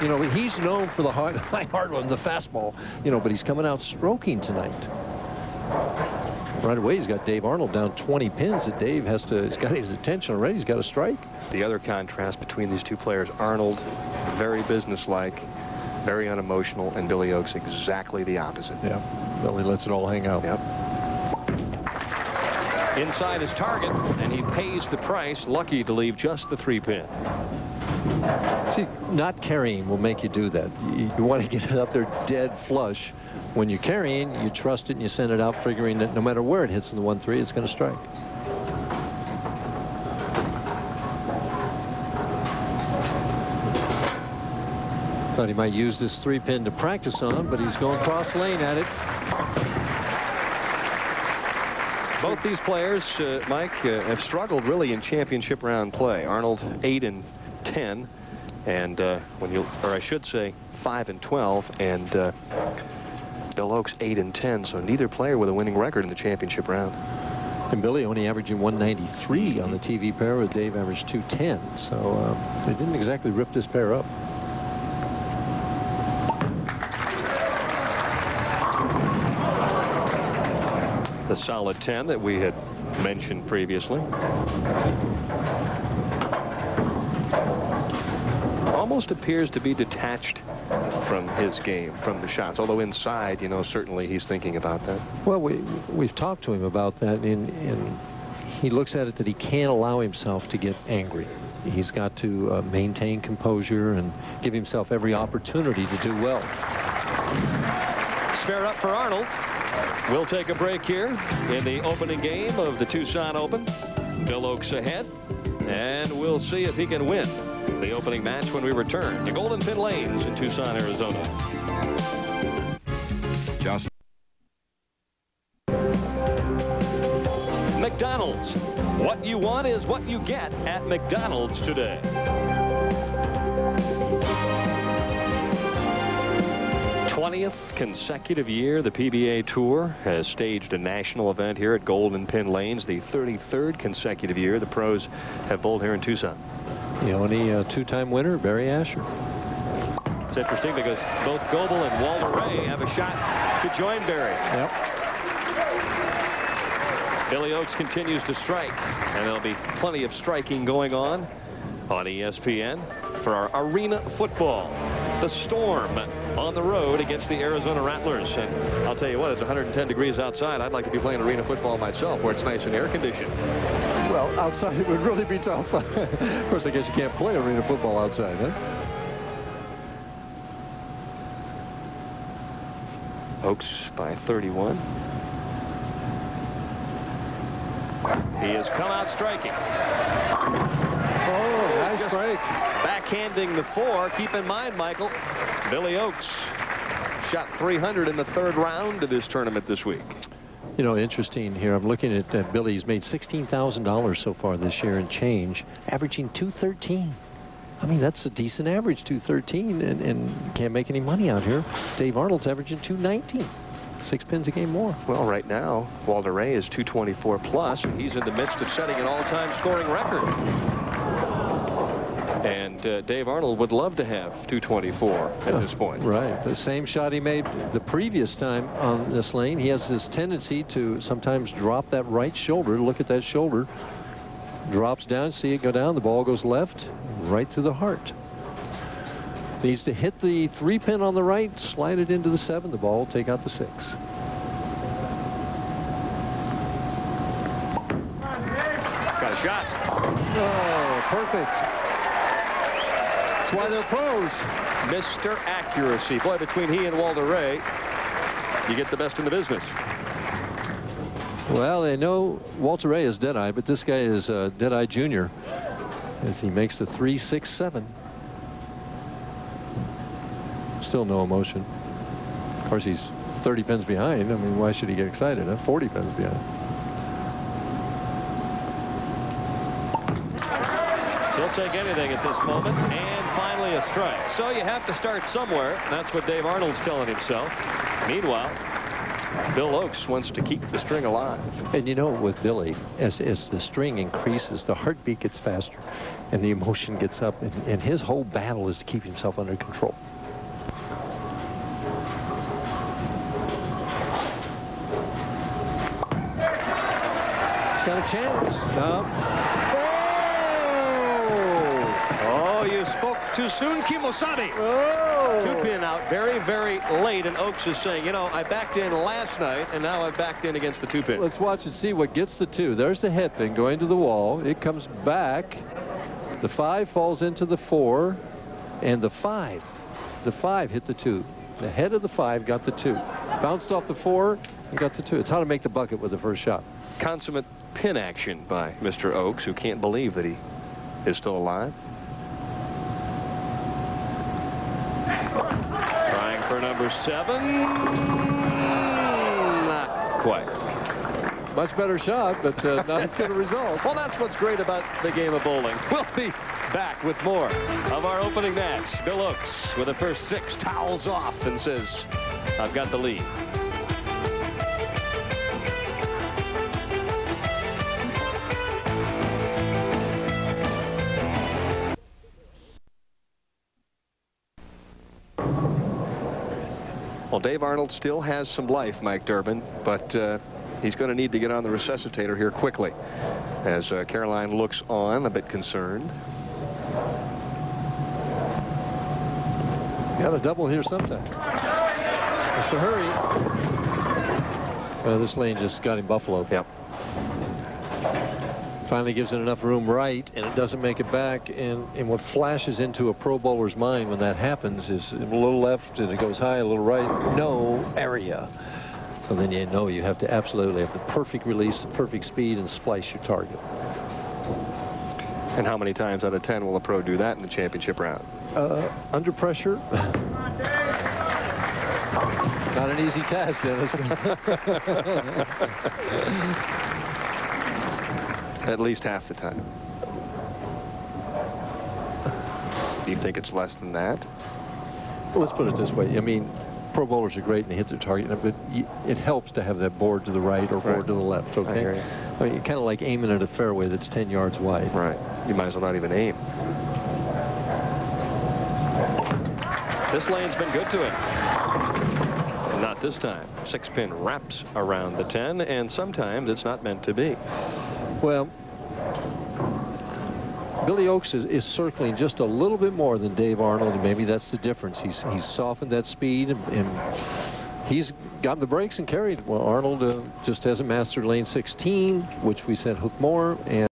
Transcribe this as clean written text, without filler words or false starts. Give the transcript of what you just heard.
You know, he's known for the high hard one, the fastball, you know, but he's coming out stroking tonight. Right away, he's got Dave Arnold down 20 pins. That Dave has to, he's got his attention already. He's got a strike. The other contrast between these two players, Arnold, very businesslike, very unemotional, and Billy Oakes, exactly the opposite. Yeah, Billy lets it all hang out. Yep. Inside his target, and he pays the price, lucky to leave just the 3-pin. See, not carrying will make you do that. You want to get it up there dead flush. When you're carrying, you trust it and you send it out, figuring that no matter where it hits in the 1-3, it's going to strike. Thought he might use this 3-pin to practice on, but he's going cross lane at it. Both these players, Mike, have struggled really in championship round play. Arnold 8-10, and or I should say 5-12, and Bill Oakes 8-10. So neither player with a winning record in the championship round. And Billy only averaging 193 on the TV pair, with Dave averaged 210. So they didn't exactly rip this pair up. The solid 10 that we had mentioned previously. Almost appears to be detached from his game, from the shots. Although inside, you know, certainly he's thinking about that. Well, we've talked to him about that, and he looks at it that he can't allow himself to get angry. He's got to maintain composure and give himself every opportunity to do well. Spare up for Arnold. We'll take a break here in the opening game of the Tucson Open. Bill Oakes ahead, and we'll see if he can win the opening match when we return to Golden Pin Lanes in Tucson, Arizona. Just McDonald's. What you want is what you get at McDonald's today. 20th consecutive year the PBA Tour has staged a national event here at Golden Pin Lanes. The 33rd consecutive year the pros have bowled here in Tucson. The only two-time winner, Barry Asher. It's interesting because both Goebel and Walter Ray have a shot to join Barry. Yep. Billy Oakes continues to strike, and there'll be plenty of striking going on ESPN for our arena football. The Storm on the road against the Arizona Rattlers. And I'll tell you what, it's 110 degrees outside. I'd like to be playing arena football myself, where it's nice and air conditioned. Well, outside it would really be tough. Of course, I guess you can't play arena football outside, huh? Oakes by 31. He has come out striking. Oh, nice break. Backhanding the 4. Keep in mind, Michael, Billy Oakes shot 300 in the 3rd round of this tournament this week. You know, interesting here. I'm looking at Billy. He's made $16,000 so far this year and change, averaging $213. I mean, that's a decent average, $213, and can't make any money out here. Dave Arnold's averaging $219. 6 pins a game more. Well, right now, Walter Ray is 224 plus, and he's in the midst of setting an all-time scoring record. And Dave Arnold would love to have 224 at this point. Right. The same shot he made the previous time on this lane. He has this tendency to sometimes drop that right shoulder. Look at that shoulder. Drops down. See it go down. The ball goes left, right through the heart. Needs to hit the 3-pin on the right, slide it into the 7. The ball will take out the 6. Got a shot. Oh, perfect. That's why they're pros. Mr. Accuracy. Boy, between he and Walter Ray, you get the best in the business. Well, they know Walter Ray is Deadeye, but this guy is Deadeye Jr. as he makes the 3, 6, 7. Still no emotion. Of course, he's 30 pins behind. I mean, why should he get excited? 40 pins behind. He'll take anything at this moment. And finally a strike. So you have to start somewhere. That's what Dave Arnold's telling himself. Meanwhile, Bill Oakes wants to keep the string alive. And you know, with Billy, as the string increases, the heartbeat gets faster and the emotion gets up, and his whole battle is to keep himself under control. He's got a chance. No. Oh, you spoke too soon, Kimosabe. Oh. Two-pin out very, very late, and Oakes is saying, you know, I backed in last night, and now I've backed in against the two-pin. Let's watch and see what gets the 2. There's the headpin going to the wall. It comes back. The 5 falls into the 4, and the 5 hit the 2. The head of the 5 got the 2. Bounced off the 4 and got the 2. It's how to make the bucket with the first shot. Consummate pin action by Mr. Oakes, who can't believe that he is still alive. Trying for number 7. Not quite. Much better shot, but not as good a result. Well, that's what's great about the game of bowling. We'll be back with more of our opening match. Bill Oakes with the first 6 towels off and says, I've got the lead. Well, Dave Arnold still has some life, Mike Durbin, but he's going to need to get on the resuscitator here quickly as Caroline looks on, a bit concerned. Got a double here sometime. Mr. Hurry. Well, this lane just got him buffaloed. Yep. Finally gives it enough room right, and it doesn't make it back. And what flashes into a pro bowler's mind when that happens is a little left and it goes high, a little right, no area. So then you know you have to absolutely have the perfect release, the perfect speed, and splice your target. And how many times out of 10 will a pro do that in the championship round? Under pressure. Not an easy task, Dennis. At least half the time. Do you think it's less than that? Let's put it this way. I mean, pro bowlers are great and they hit their target, but it helps to have that board to the right or board to the left. Okay. I hear you. I mean, kind of like aiming at a fairway that's 10 yards wide. Right. You might as well not even aim. This lane's been good to it. Not this time. 6-pin wraps around the 10, and sometimes it's not meant to be. Well, Billy Oakes is circling just a little bit more than Dave Arnold, and maybe that's the difference. He's softened that speed, and he's got the brakes and carried. Well, Arnold just hasn't mastered lane 16, which we said hook more, and